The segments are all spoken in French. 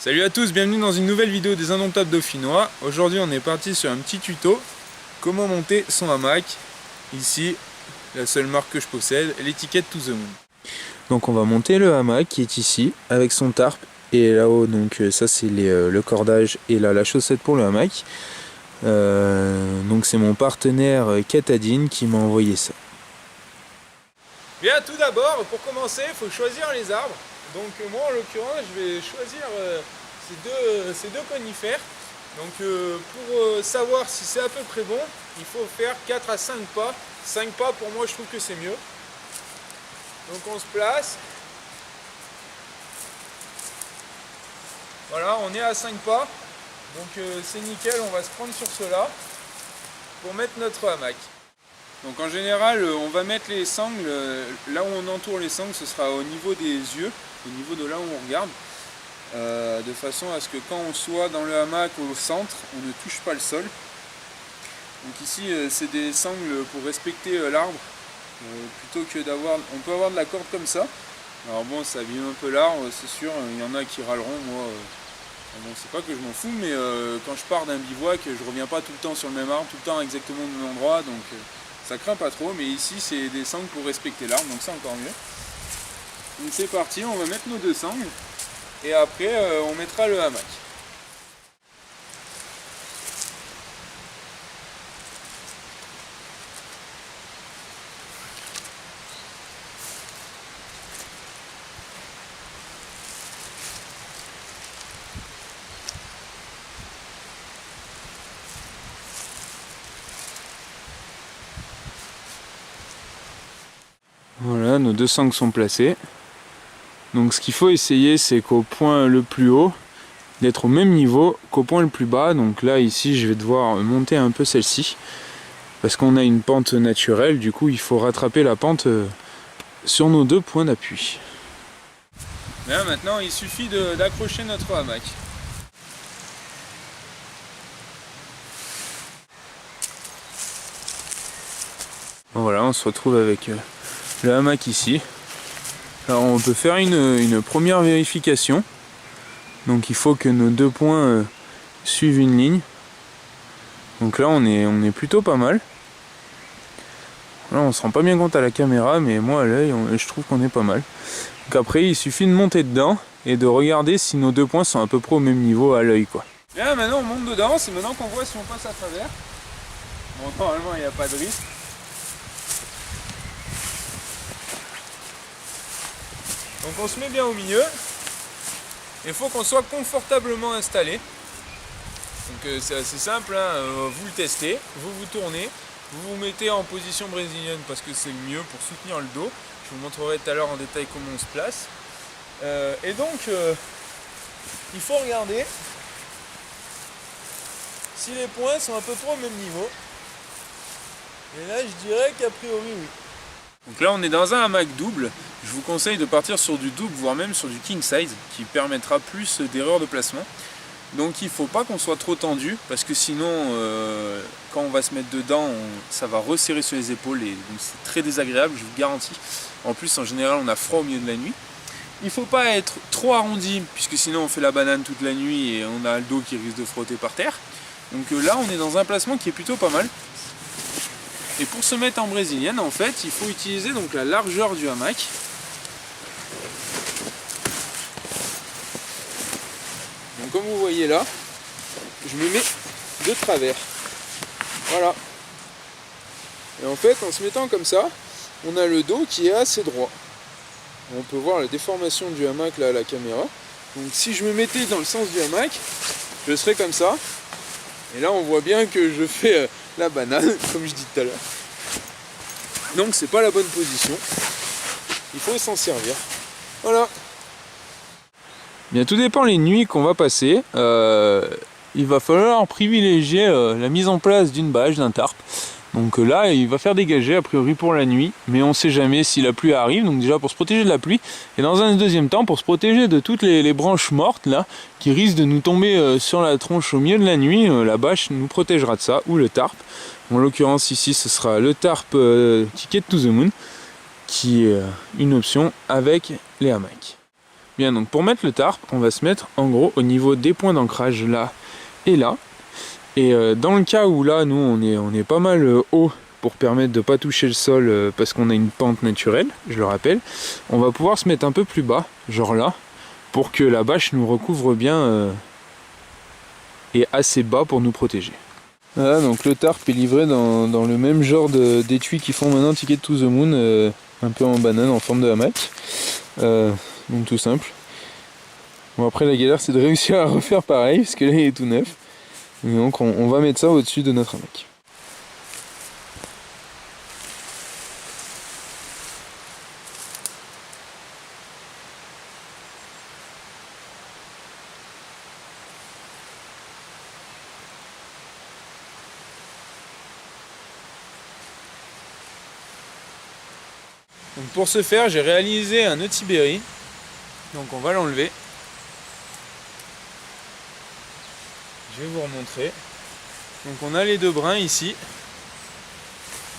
Salut à tous, bienvenue dans une nouvelle vidéo des Indomptables Dauphinois. Aujourd'hui on est parti sur un petit tuto, comment monter son hamac. Ici, la seule marque que je possède, l'étiquette To The Moon. Donc on va monter le hamac qui est ici, avec son tarp. Et là-haut, donc ça c'est le cordage et là la chaussette pour le hamac. Donc c'est mon partenaire Katadine qui m'a envoyé ça. Bien, tout d'abord, pour commencer, il faut choisir les arbres. Donc moi en l'occurrence je vais choisir ces deux conifères. Donc pour savoir si c'est à peu près bon, il faut faire 4 à 5 pas. 5 pas pour moi je trouve que c'est mieux. Donc on se place. Voilà, on est à 5 pas. Donc c'est nickel, on va se prendre sur cela pour mettre notre hamac. Donc en général on va mettre les sangles, là où on entoure les sangles ce sera au niveau des yeux, au niveau de là où on regarde, de façon à ce que quand on soit dans le hamac au centre, on ne touche pas le sol. Donc ici c'est des sangles pour respecter l'arbre, plutôt que d'avoir, on peut avoir de la corde comme ça. Alors bon, ça abîme un peu l'arbre, c'est sûr, il y en a qui râleront, moi bon, c'est pas que je m'en fous, mais quand je pars d'un bivouac, je reviens pas tout le temps sur le même arbre, tout le temps exactement au même endroit, donc ça craint pas trop. Mais ici c'est des sangles pour respecter l'arbre, donc c'est encore mieux. Donc c'est parti, on va mettre nos deux sangles et après on mettra le hamac. Voilà, nos deux sangles sont placées. Donc ce qu'il faut essayer, c'est qu'au point le plus haut, d'être au même niveau qu'au point le plus bas. Donc là, ici, je vais devoir monter un peu celle-ci, parce qu'on a une pente naturelle, du coup il faut rattraper la pente sur nos deux points d'appui. Là maintenant, il suffit d'accrocher notre hamac. Bon, voilà, on se retrouve avec le hamac ici. Alors on peut faire une première vérification. Donc il faut que nos deux points suivent une ligne. Donc là on est plutôt pas mal. Là on se rend pas bien compte à la caméra, mais moi à l'œil je trouve qu'on est pas mal. Donc après il suffit de monter dedans et de regarder si nos deux points sont à peu près au même niveau à l'œil, quoi. Bien, maintenant on monte dedans, c'est maintenant qu'on voit si on passe à travers. Bon, normalement il n'y a pas de risque. Donc on se met bien au milieu. Il faut qu'on soit confortablement installé. Donc c'est assez simple, hein. Vous le testez, vous vous tournez, vous vous mettez en position brésilienne parce que c'est mieux pour soutenir le dos. Je vous montrerai tout à l'heure en détail comment on se place. Et donc il faut regarder si les points sont à peu près au même niveau. Et là je dirais qu'a priori oui. Donc là on est dans un hamac double. Je vous conseille de partir sur du double, voire même sur du king size, qui permettra plus d'erreurs de placement. Donc il ne faut pas qu'on soit trop tendu, parce que sinon, quand on va se mettre dedans, ça va resserrer sur les épaules, et donc c'est très désagréable, je vous garantis. En plus, en général, on a froid au milieu de la nuit. Il ne faut pas être trop arrondi, puisque sinon on fait la banane toute la nuit, et on a le dos qui risque de frotter par terre. Donc là, on est dans un placement qui est plutôt pas mal. Et pour se mettre en brésilienne, en fait, il faut utiliser donc la largeur du hamac. Donc comme vous voyez là, je me mets de travers. Voilà. Et en fait, en se mettant comme ça, on a le dos qui est assez droit. On peut voir la déformation du hamac là à la caméra. Donc si je me mettais dans le sens du hamac, je serais comme ça. Et là on voit bien que je fais la banane, comme je dis tout à l'heure. Donc c'est pas la bonne position. Il faut s'en servir. Voilà. Bien, tout dépend les nuits qu'on va passer. Il va falloir privilégier la mise en place d'une bâche, d'un tarp. Donc là, il va faire dégager a priori pour la nuit, mais on ne sait jamais si la pluie arrive. Donc déjà pour se protéger de la pluie, et dans un deuxième temps pour se protéger de toutes les branches mortes là, qui risquent de nous tomber sur la tronche au milieu de la nuit. La bâche nous protégera de ça, ou le tarp. En l'occurrence ici, ce sera le tarp Ticket to the Moon, qui est une option avec les hamacs. Bien, donc pour mettre le tarp, on va se mettre en gros au niveau des points d'ancrage là et là. Et dans le cas où là, nous, on est pas mal haut pour permettre de ne pas toucher le sol parce qu'on a une pente naturelle, je le rappelle, on va pouvoir se mettre un peu plus bas, genre là, pour que la bâche nous recouvre bien et assez bas pour nous protéger. Voilà, donc le tarp est livré dans le même genre d'étui qu'ils font maintenant Ticket to the Moon, un peu en banane, en forme de hamac. Donc tout simple. Bon, après la galère c'est de réussir à refaire pareil, parce que là il est tout neuf. Et donc on va mettre ça au-dessus de notre hamac. Donc pour ce faire, j'ai réalisé un nœud Tiberi. Donc on va l'enlever. Je vais vous remontrer. Donc on a les deux brins ici.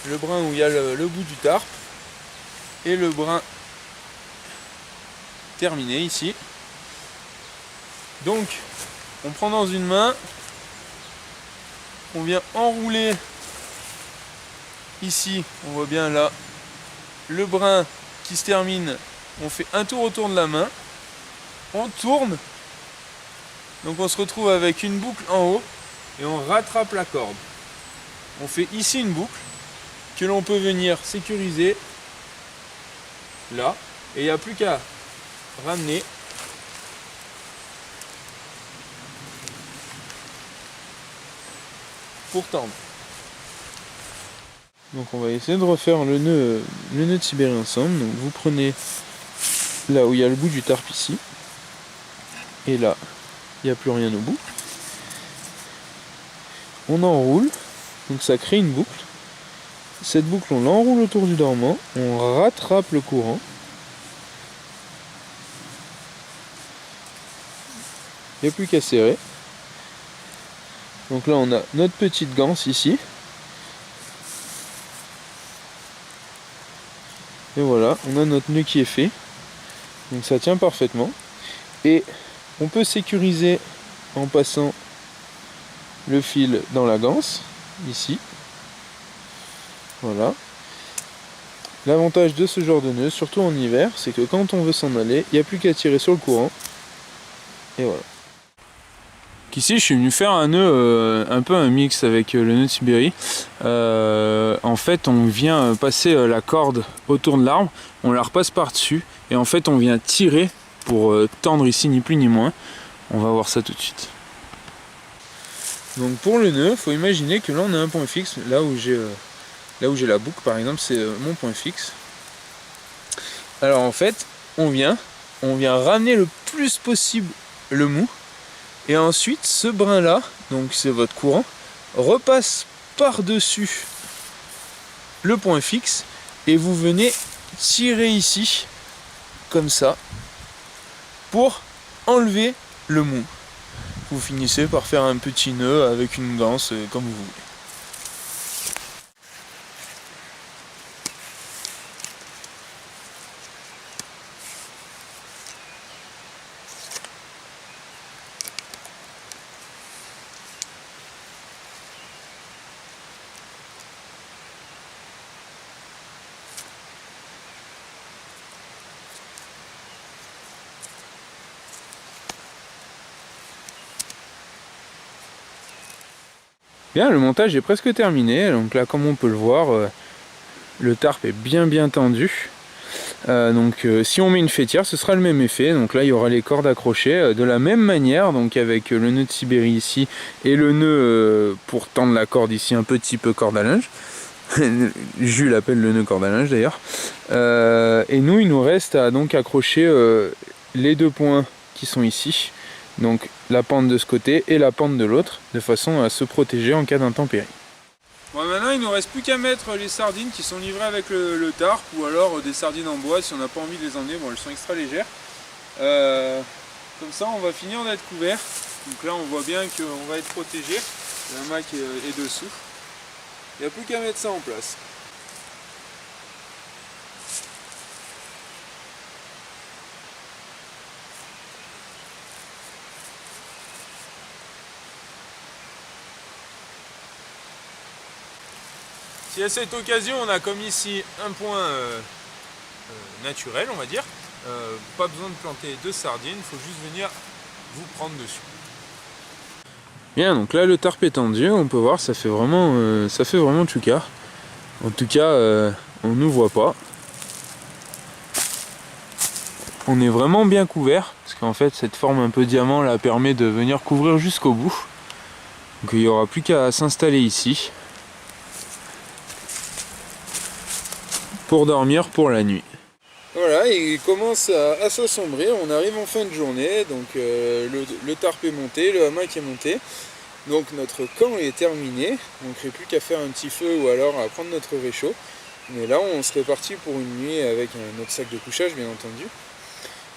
Le brin où il y a le bout du tarp. Et le brin terminé ici. Donc on prend dans une main. On vient enrouler ici. On voit bien là. Le brin qui se termine, on fait un tour autour de la main, on tourne, donc on se retrouve avec une boucle en haut et on rattrape la corde. On fait ici une boucle que l'on peut venir sécuriser là et il n'y a plus qu'à ramener pour tendre. Donc on va essayer de refaire le nœud Tiberi ensemble. Donc vous prenez là où il y a le bout du tarp ici. Et là, il n'y a plus rien au bout. On enroule. Donc ça crée une boucle. Cette boucle on l'enroule autour du dormant. On rattrape le courant. Il n'y a plus qu'à serrer. Donc là on a notre petite ganse ici. Et voilà, on a notre nœud qui est fait. Donc ça tient parfaitement. Et on peut sécuriser en passant le fil dans la ganse, ici. Voilà. L'avantage de ce genre de nœud, surtout en hiver, c'est que quand on veut s'en aller, il n'y a plus qu'à tirer sur le courant. Et voilà. Ici, je suis venu faire un nœud, un peu un mix avec le nœud Tiberi. En fait, on vient passer la corde autour de l'arbre, on la repasse par-dessus, et en fait, on vient tirer pour tendre ici, ni plus ni moins. On va voir ça tout de suite. Donc pour le nœud, il faut imaginer que là, on a un point fixe. Là où j'ai la boucle, par exemple, c'est mon point fixe. Alors en fait, on vient ramener le plus possible le mou. Et ensuite, ce brin-là, donc c'est votre courant, repasse par-dessus le point fixe et vous venez tirer ici, comme ça, pour enlever le mou. Vous finissez par faire un petit nœud avec une ganse, comme vous voulez. Bien, le montage est presque terminé, donc là comme on peut le voir, le tarp est bien tendu. Si on met une fêtière, ce sera le même effet. Donc là il y aura les cordes accrochées de la même manière, donc avec le nœud de Tiberi ici et le nœud pour tendre la corde ici, un petit peu corde à linge. Jules l'appelle le nœud corde à linge d'ailleurs. Et nous il nous reste à donc accrocher les deux points qui sont ici. Donc la pente de ce côté et la pente de l'autre, de façon à se protéger en cas d'intempérie. Bon, maintenant il ne nous reste plus qu'à mettre les sardines qui sont livrées avec le tarp, ou alors des sardines en bois si on n'a pas envie de les emmener. Bon, elles sont extra légères. Comme ça on va finir d'être couvert. Donc là on voit bien qu'on va être protégé. Le hamac est dessous. Il n'y a plus qu'à mettre ça en place. Si à cette occasion on a comme ici un point naturel, on va dire, pas besoin de planter de sardines, il faut juste venir vous prendre dessus. Bien, donc là le tarp est tendu, on peut voir, ça fait vraiment tchouka. En tout cas, on ne nous voit pas. On est vraiment bien couvert, parce qu'en fait cette forme un peu diamant là permet de venir couvrir jusqu'au bout. Donc il n'y aura plus qu'à s'installer ici pour dormir pour la nuit. Voilà, il commence à s'assombrir, on arrive en fin de journée, donc le tarp est monté, le hamac est monté. Donc notre camp est terminé, il ne manquerait plus qu'à faire un petit feu ou alors à prendre notre réchaud. Mais là on serait parti pour une nuit avec notre sac de couchage bien entendu.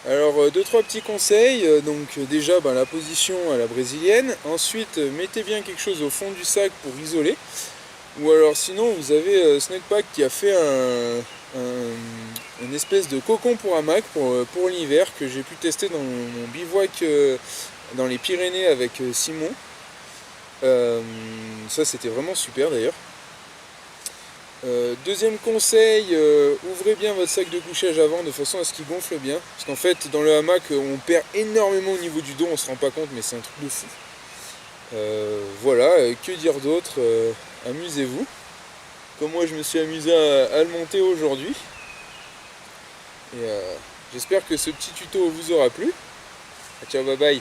Alors 2-3 petits conseils, donc déjà la position à la brésilienne, ensuite mettez bien quelque chose au fond du sac pour isoler, ou alors sinon vous avez Snakepack qui a fait une espèce de cocon pour hamac pour l'hiver que j'ai pu tester dans mon bivouac dans les Pyrénées avec Simon. Ça c'était vraiment super d'ailleurs. Deuxième conseil, ouvrez bien votre sac de couchage avant de façon à ce qu'il gonfle bien. Parce qu'en fait dans le hamac on perd énormément au niveau du dos, on se rend pas compte mais c'est un truc de fou. Voilà, que dire d'autre, amusez-vous. Comme moi je me suis amusé à le monter aujourd'hui. Et j'espère que ce petit tuto vous aura plu. Ciao, bye bye.